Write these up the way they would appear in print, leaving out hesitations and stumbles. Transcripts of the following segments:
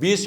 20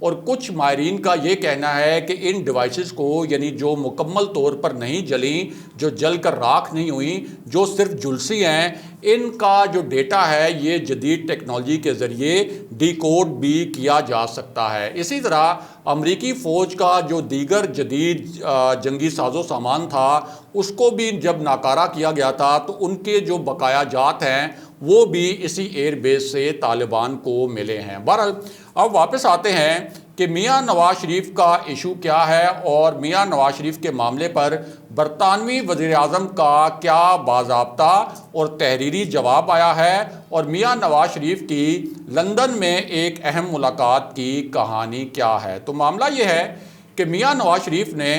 اور کچھ ماہرین کا یہ کہنا ہے کہ ان ڈیوائسز کو یعنی جو مکمل طور پر نہیں جلیں، جو جل کر راکھ نہیں ہوئیں، جو صرف جھلسی ہیں، ان کا جو ڈیٹا ہے یہ جدید ٹیکنالوجی کے ذریعے ڈی کوڈ بھی کیا جا سکتا ہے۔ اسی طرح امریکی فوج کا جو دیگر جدید جنگی ساز و سامان تھا اس کو بھی جب ناکارہ کیا گیا تھا تو ان کے جو بقایا جات ہیں وہ بھی اسی ایئر بیس سے طالبان کو ملے ہیں۔ بہرحال اب واپس آتے ہیں کہ میاں نواز شریف کا ایشو کیا ہے اور میاں نواز شریف کے معاملے پر برطانوی وزیر اعظم کا کیا باضابطہ اور تحریری جواب آیا ہے، اور میاں نواز شریف کی لندن میں ایک اہم ملاقات کی کہانی کیا ہے۔ تو معاملہ یہ ہے کہ میاں نواز شریف نے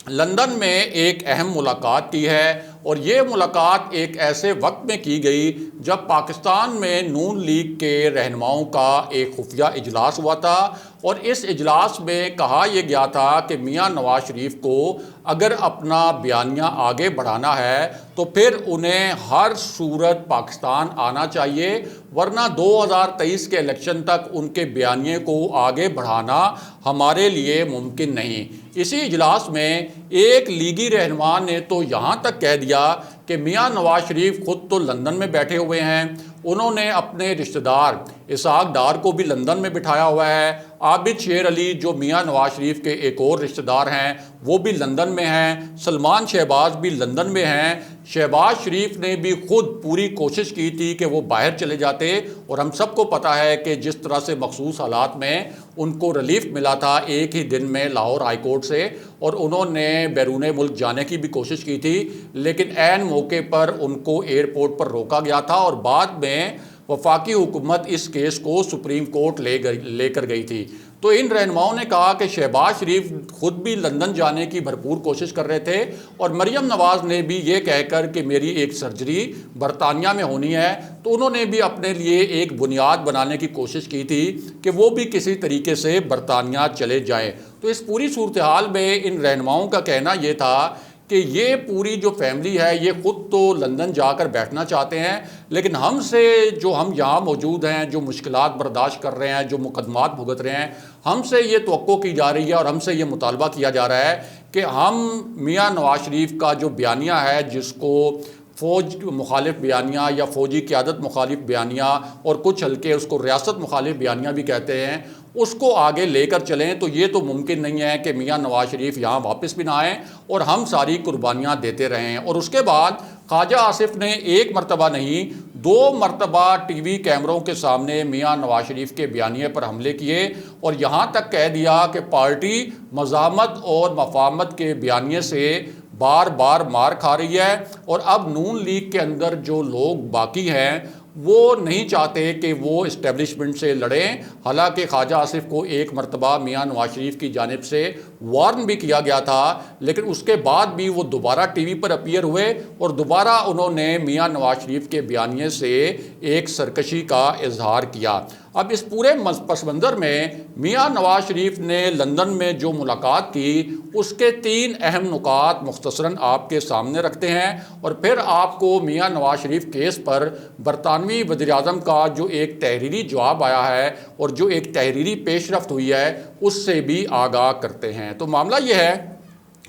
لندن میں ایک اہم ملاقات کی ہے، اور یہ ملاقات ایک ایسے وقت میں کی گئی جب پاکستان میں نون لیگ کے رہنماؤں کا ایک خفیہ اجلاس ہوا تھا، اور اس اجلاس میں کہا یہ گیا تھا کہ میاں نواز شریف کو اگر اپنا بیانیہ آگے بڑھانا ہے تو پھر انہیں ہر صورت پاکستان آنا چاہیے، ورنہ 2023 کے الیکشن تک ان کے بیانیے کو آگے بڑھانا ہمارے لیے ممکن نہیں۔ اسی اجلاس میں ایک لیگی رہنما نے تو یہاں تک کہہ دیا کہ میاں نواز شریف خود تو لندن میں بیٹھے ہوئے ہیں، انہوں نے اپنے رشتہ دار اسحاق ڈار کو بھی لندن میں بٹھایا ہوا ہے، عابد شیر علی جو میاں نواز شریف کے ایک اور رشتہ دار ہیں وہ بھی لندن میں ہیں، سلمان شہباز بھی لندن میں ہیں۔ شہباز شریف نے بھی خود پوری کوشش کی تھی کہ وہ باہر چلے جاتے، اور ہم سب کو پتہ ہے کہ جس طرح سے مخصوص حالات میں ان کو ریلیف ملا تھا ایک ہی دن میں لاہور ہائی کورٹ سے، اور انہوں نے بیرون ملک جانے کی بھی کوشش کی تھی، لیکن عین موقع پر ان کو ایئرپورٹ پر روکا گیا تھا، اور بعد میں وفاقی حکومت اس کیس کو سپریم کورٹ لے کر گئی تھی۔ تو ان رہنماؤں نے کہا کہ شہباز شریف خود بھی لندن جانے کی بھرپور کوشش کر رہے تھے، اور مریم نواز نے بھی یہ کہہ کر کہ میری ایک سرجری برطانیہ میں ہونی ہے، تو انہوں نے بھی اپنے لیے ایک بنیاد بنانے کی کوشش کی تھی کہ وہ بھی کسی طریقے سے برطانیہ چلے جائیں۔ تو اس پوری صورتحال میں ان رہنماؤں کا کہنا یہ تھا کہ یہ پوری جو فیملی ہے یہ خود تو لندن جا کر بیٹھنا چاہتے ہیں، لیکن ہم سے جو ہم یہاں موجود ہیں، جو مشکلات برداشت کر رہے ہیں، جو مقدمات بھگت رہے ہیں، ہم سے یہ توقع کی جا رہی ہے اور ہم سے یہ مطالبہ کیا جا رہا ہے کہ ہم میاں نواز شریف کا جو بیانیہ ہے، جس کو فوج مخالف بیانیہ یا فوجی قیادت مخالف بیانیہ اور کچھ حلقے اس کو ریاست مخالف بیانیہ بھی کہتے ہیں، اس کو آگے لے کر چلیں۔ تو یہ تو ممکن نہیں ہے کہ میاں نواز شریف یہاں واپس بھی نہ آئیں اور ہم ساری قربانیاں دیتے رہیں۔ اور اس کے بعد خواجہ آصف نے ایک مرتبہ نہیں 2 مرتبہ ٹی وی کیمروں کے سامنے میاں نواز شریف کے بیانیے پر حملے کیے، اور یہاں تک کہہ دیا کہ پارٹی مزاحمت اور مفاہمت کے بیانیے سے بار بار مار کھا رہی ہے، اور اب نون لیگ کے اندر جو لوگ باقی ہیں وہ نہیں چاہتے کہ وہ اسٹیبلشمنٹ سے لڑیں، حالانکہ خواجہ آصف کو ایک مرتبہ میاں نواز شریف کی جانب سے وارن بھی کیا گیا تھا، لیکن اس کے بعد بھی وہ دوبارہ ٹی وی پر اپیئر ہوئے اور دوبارہ انہوں نے میاں نواز شریف کے بیانیے سے ایک سرکشی کا اظہار کیا۔ اب اس پورے پس منظر میں میاں نواز شریف نے لندن میں جو ملاقات کی اس کے 3 اہم نکات مختصراً آپ کے سامنے رکھتے ہیں، اور پھر آپ کو میاں نواز شریف کیس پر برطانوی وزیر اعظم کا جو ایک تحریری جواب آیا ہے اور جو ایک تحریری پیش رفت ہوئی ہے اس سے بھی آگاہ کرتے ہیں۔ تو معاملہ یہ ہے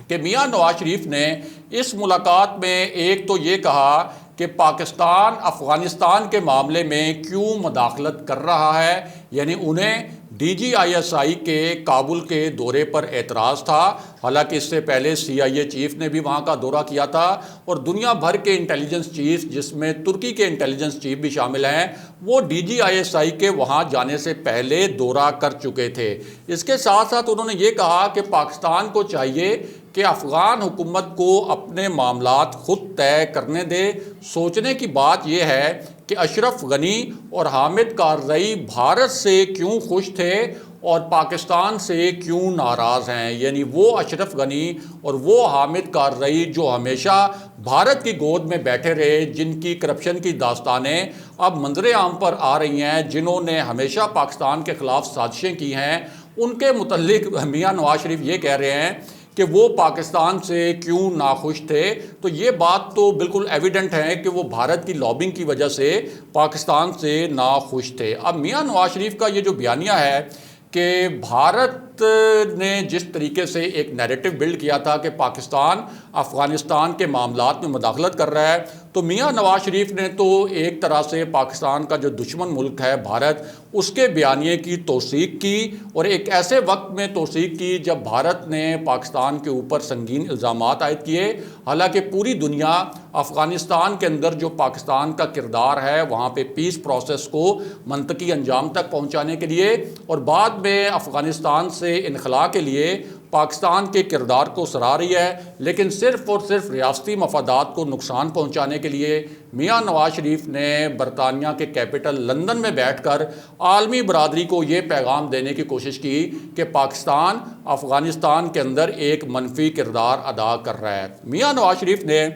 کہ میاں نواز شریف نے اس ملاقات میں ایک تو یہ کہا کہ پاکستان افغانستان کے معاملے میں کیوں مداخلت کر رہا ہے، یعنی انہیں D G I S I کے کابل کے دورے پر اعتراض تھا، حالانکہ اس سے پہلے سی آئی اے چیف نے بھی وہاں کا دورہ کیا تھا، اور دنیا بھر کے انٹیلیجنس چیف جس میں ترکی کے انٹیلیجنس چیف بھی شامل ہیں وہ D G I S I کے وہاں جانے سے پہلے دورہ کر چکے تھے۔ اس کے ساتھ ساتھ انہوں نے یہ کہا کہ پاکستان کو چاہیے کہ افغان حکومت کو اپنے معاملات خود طے کرنے دے۔ سوچنے کی بات یہ ہے کہ اشرف غنی اور حامد کارزئی بھارت سے کیوں خوش تھے اور پاکستان سے کیوں ناراض ہیں، یعنی وہ اشرف غنی اور وہ حامد کارزئی جو ہمیشہ بھارت کی گود میں بیٹھے رہے، جن کی کرپشن کی داستانیں اب منظر عام پر آ رہی ہیں، جنہوں نے ہمیشہ پاکستان کے خلاف سازشیں کی ہیں، ان کے متعلق میاں نواز شریف یہ کہہ رہے ہیں کہ وہ پاکستان سے کیوں ناخوش تھے۔ تو یہ بات تو بالکل ایویڈنٹ ہے کہ وہ بھارت کی لابنگ کی وجہ سے پاکستان سے ناخوش تھے۔ اب میاں نواز شریف کا یہ جو بیانیہ ہے کہ بھارت نے جس طریقے سے ایک نیریٹو بلڈ کیا تھا کہ پاکستان افغانستان کے معاملات میں مداخلت کر رہا ہے، تو میاں نواز شریف نے تو ایک طرح سے پاکستان کا جو دشمن ملک ہے بھارت، اس کے بیانیے کی توثیق کی، اور ایک ایسے وقت میں توثیق کی جب بھارت نے پاکستان کے اوپر سنگین الزامات عائد کیے، حالانکہ پوری دنیا افغانستان کے اندر جو پاکستان کا کردار ہے وہاں پہ پیس پروسیس کو منطقی انجام تک پہنچانے کے لیے اور بعد میں افغانستان سے انخلاء کے لیے پاکستان کے کردار کو سراہ رہی ہے، لیکن صرف اور صرف ریاستی مفادات کو نقصان پہنچانے کے لیے میاں نواز شریف نے برطانیہ کے کیپٹل لندن میں بیٹھ کر عالمی برادری کو یہ پیغام دینے کی کوشش کی کہ پاکستان افغانستان کے اندر ایک منفی کردار ادا کر رہا ہے۔ میاں نواز شریف نے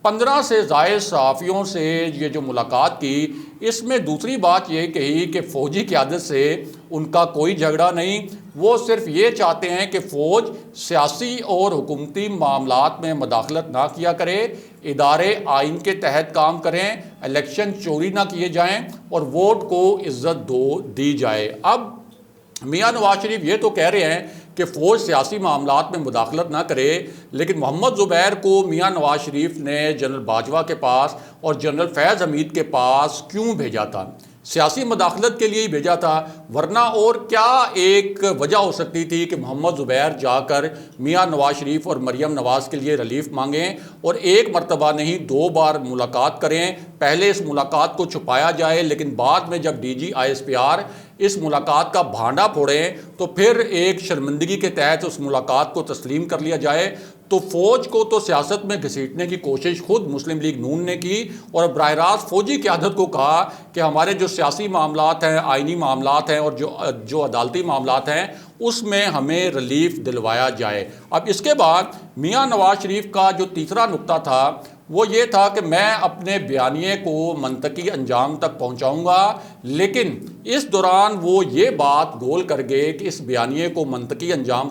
15 سے زائد صحافیوں سے یہ جو ملاقات کی، اس میں دوسری بات یہ کہی کہ فوجی قیادت سے ان کا کوئی جھگڑا نہیں، وہ صرف یہ چاہتے ہیں کہ فوج سیاسی اور حکومتی معاملات میں مداخلت نہ کیا کرے، ادارے آئین کے تحت کام کریں، الیکشن چوری نہ کیے جائیں اور ووٹ کو عزت دی جائے۔ اب میاں نواز شریف یہ تو کہہ رہے ہیں کہ فوج سیاسی معاملات میں مداخلت نہ کرے، لیکن محمد زبیر کو میاں نواز شریف نے جنرل باجوہ کے پاس اور جنرل فیض حمید کے پاس کیوں بھیجا تھا؟ سیاسی مداخلت کے لیے ہی بھیجا تھا، ورنہ اور کیا ایک وجہ ہو سکتی تھی کہ محمد زبیر جا کر میاں نواز شریف اور مریم نواز کے لیے ریلیف مانگیں اور ایک مرتبہ نہیں 2 بار ملاقات کریں؟ پہلے اس ملاقات کو چھپایا جائے، لیکن بعد میں جب D G I S P R اس ملاقات کا بھانڈا پھوڑیں تو پھر ایک شرمندگی کے تحت اس ملاقات کو تسلیم کر لیا جائے۔ تو فوج کو تو سیاست میں گھسیٹنے کی کوشش خود مسلم لیگ نون نے کی اور براہ راست فوجی قیادت کو کہا کہ ہمارے جو سیاسی معاملات ہیں، آئینی معاملات ہیں اور جو عدالتی معاملات ہیں اس میں ہمیں ریلیف دلوایا جائے۔ اب اس کے بعد میاں نواز شریف کا جو تیسرا نقطہ تھا وہ یہ تھا کہ میں اپنے بیانیے کو منطقی انجام تک پہنچاؤں گا، لیکن اس دوران وہ یہ بات گول کر گئے کہ اس بیانیے کو منطقی انجام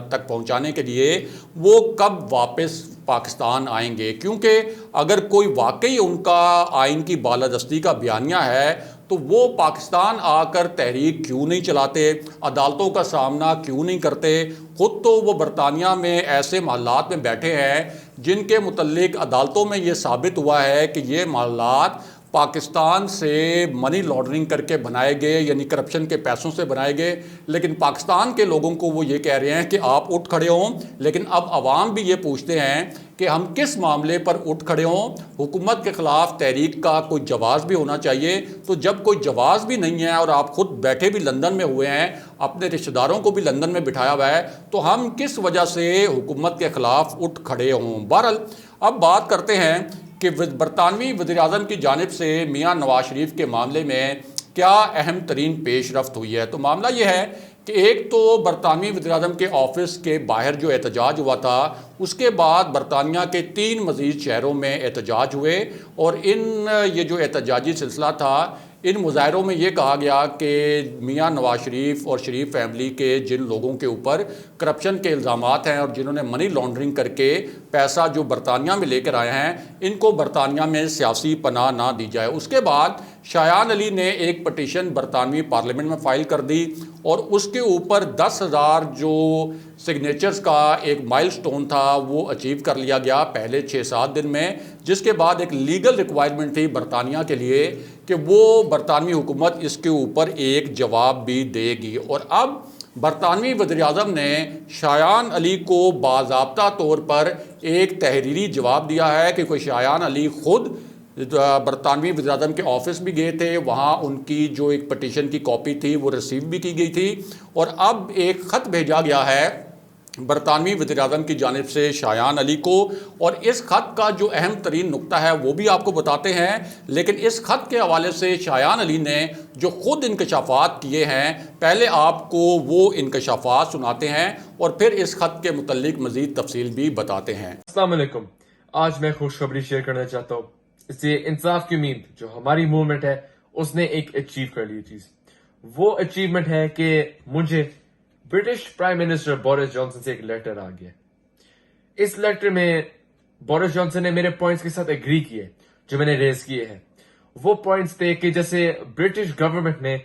تک پہنچانے کے لیے وہ کب واپس پاکستان آئیں گے، کیونکہ اگر کوئی واقعی ان کا آئین کی بالادستی کا بیانیہ ہے تو وہ پاکستان آ کر تحریک کیوں نہیں چلاتے، عدالتوں کا سامنا کیوں نہیں کرتے؟ خود تو وہ برطانیہ میں ایسے محلات میں بیٹھے ہیں جن کے متعلق عدالتوں میں یہ ثابت ہوا ہے کہ یہ محلات پاکستان سے منی لانڈرنگ کر کے بنائے گئے، یعنی کرپشن کے پیسوں سے بنائے گئے، لیکن پاکستان کے لوگوں کو وہ یہ کہہ رہے ہیں کہ آپ اٹھ کھڑے ہوں، لیکن اب عوام بھی یہ پوچھتے ہیں کہ ہم کس معاملے پر اٹھ کھڑے ہوں؟ حکومت کے خلاف تحریک کا کوئی جواز بھی ہونا چاہیے۔ تو جب کوئی جواز بھی نہیں ہے اور آپ خود بیٹھے بھی لندن میں ہوئے ہیں، اپنے رشتہ داروں کو بھی لندن میں بٹھایا ہوا ہے، تو ہم کس وجہ سے حکومت کے خلاف اٹھ کھڑے ہوں؟ بہرحال اب بات کرتے ہیں کہ برطانوی وزیر اعظم کی جانب سے میاں نواز شریف کے معاملے میں کیا اہم ترین پیش رفت ہوئی ہے۔ تو معاملہ یہ ہے کہ ایک تو برطانوی وزیر اعظم کے آفس کے باہر جو احتجاج ہوا تھا، اس کے بعد برطانیہ کے 3 مزید شہروں میں احتجاج ہوئے، اور یہ جو احتجاجی سلسلہ تھا، ان مظاہروں میں یہ کہا گیا کہ میاں نواز شریف اور شریف فیملی کے جن لوگوں کے اوپر کرپشن کے الزامات ہیں اور جنہوں نے منی لانڈرنگ کر کے پیسہ جو برطانیہ میں لے کر آئے ہیں، ان کو برطانیہ میں سیاسی پناہ نہ دی جائے۔ اس کے بعد شایان علی نے ایک پٹیشن برطانوی پارلیمنٹ میں فائل کر دی اور اس کے اوپر 10,000 جو سگنیچرز کا ایک مائل سٹون تھا وہ اچیو کر لیا گیا پہلے 6-7 دن میں، جس کے بعد ایک لیگل ریکوائرمنٹ تھی برطانیہ کے لیے کہ وہ برطانوی حکومت اس کے اوپر ایک جواب بھی دے گی۔ اور اب برطانوی وزیر اعظم نے شایان علی کو باضابطہ طور پر ایک تحریری جواب دیا ہے کہ کوئی شایان علی خود برطانوی وزیر اعظم کے آفس بھی گئے تھے، وہاں ان کی جو ایک پٹیشن کی کاپی تھی وہ ریسیو بھی کی گئی تھی، اور اب ایک خط بھیجا گیا ہے برطانوی وزیر اعظم کی جانب سے شایان علی کو، اور اس خط کا جو اہم ترین نقطہ ہے وہ بھی آپ کو بتاتے ہیں، لیکن اس خط کے حوالے سے شایان علی نے جو خود انکشافات کیے ہیں، پہلے آپ کو وہ انکشافات سناتے ہیں اور پھر اس خط کے متعلق مزید تفصیل بھی بتاتے ہیں۔ السلام علیکم، آج میں خوشخبری شیئر کرنا چاہتا ہوں۔ اس سے انصاف کی امید جو ہماری موومنٹ ہے اس نے ایک اچیو کر لی چیز، وہ اچیومنٹ ہے کہ مجھے British prime minister Boris Johnson سے ایک لیٹر آ گیا۔ اس لیٹر میں بورس جانسن نے میرے پوائنٹس کے ساتھ ایگری کیے جو میں نے ریز کیے ہیں۔ وہ پوائنٹس تھے کہ جیسے برٹش گورنمنٹ نے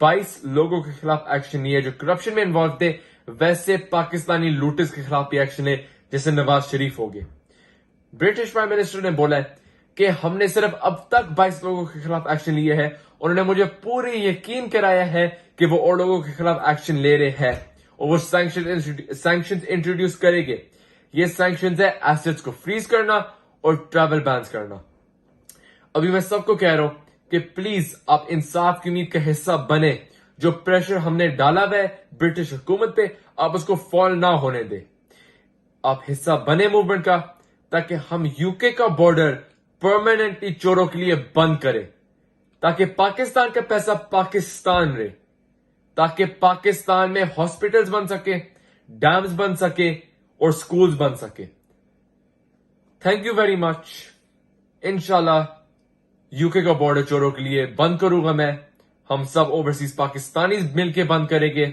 22 لوگوں کے خلاف ایکشن لیا جو کرپشن میں انوالو تھے، ویسے پاکستانی لوٹرز کے خلاف بھی ایکشن لے جیسے نواز شریف ہو گئے. برٹش پرائم منسٹر نے بولا ہے کہ ہم نے صرف اب تک 22 لوگوں کے خلاف ایکشن لیے ہے. انہوں نے مجھے پوری یقین کرایا ہے کہ وہ اور لوگوں کے خلاف ایکشن لے رہے ہیں اور وہ سینکشن انٹروڈیوس کریں گے. یہ سینکشنز ہے ایسٹس کو فریز کرنا اور ٹریول بینز کرنا. ابھی میں سب کو کہہ رہا ہوں کہ پلیز آپ انصاف کی امید کا حصہ بنے. جو پریشر ہم نے ڈالا ہے برٹش حکومت پہ، آپ اس کو فال نہ ہونے دیں. آپ حصہ بنے موومنٹ کا تاکہ ہم یو کے کا بارڈر پرماننٹلی چوروں کے لیے بند کریں، تاکہ پاکستان کا پیسہ پاکستان رہے، تاکہ پاکستان میں ہاسپٹلز بن سکے، ڈیمز بن سکے اور سکولز بن سکے. تھینک یو ویری مچ. انشاءاللہ یو کے کا بارڈر چوروں کے لیے بند کروں گا میں. ہم سب اوورسیز پاکستانیز مل کے بند کریں گے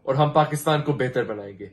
اور ہم پاکستان کو بہتر بنائیں گے.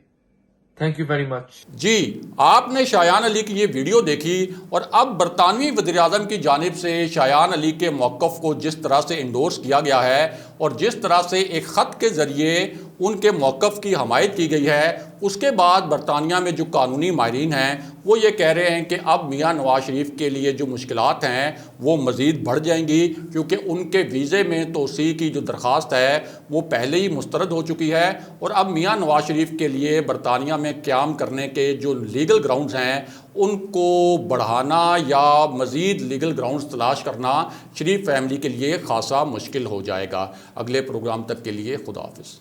Thank you very much. جی، آپ نے شایان علی کی یہ ویڈیو دیکھی اور اب برطانوی وزیراعظم کی جانب سے شایان علی کے موقف کو جس طرح سے انڈورس کیا گیا ہے اور جس طرح سے ایک خط کے ذریعے ان کے موقف کی حمایت کی گئی ہے، اس کے بعد برطانیہ میں جو قانونی ماہرین ہیں وہ یہ کہہ رہے ہیں کہ اب میاں نواز شریف کے لیے جو مشکلات ہیں وہ مزید بڑھ جائیں گی، کیونکہ ان کے ویزے میں توسیع کی جو درخواست ہے وہ پہلے ہی مسترد ہو چکی ہے. اور اب میاں نواز شریف کے لیے برطانیہ میں قیام کرنے کے جو لیگل گراؤنڈز ہیں ان کو بڑھانا یا مزید لیگل گراؤنڈز تلاش کرنا شریف فیملی کے لیے خاصا مشکل ہو جائے گا. اگلے پروگرام تک کے لیے خدا حافظ.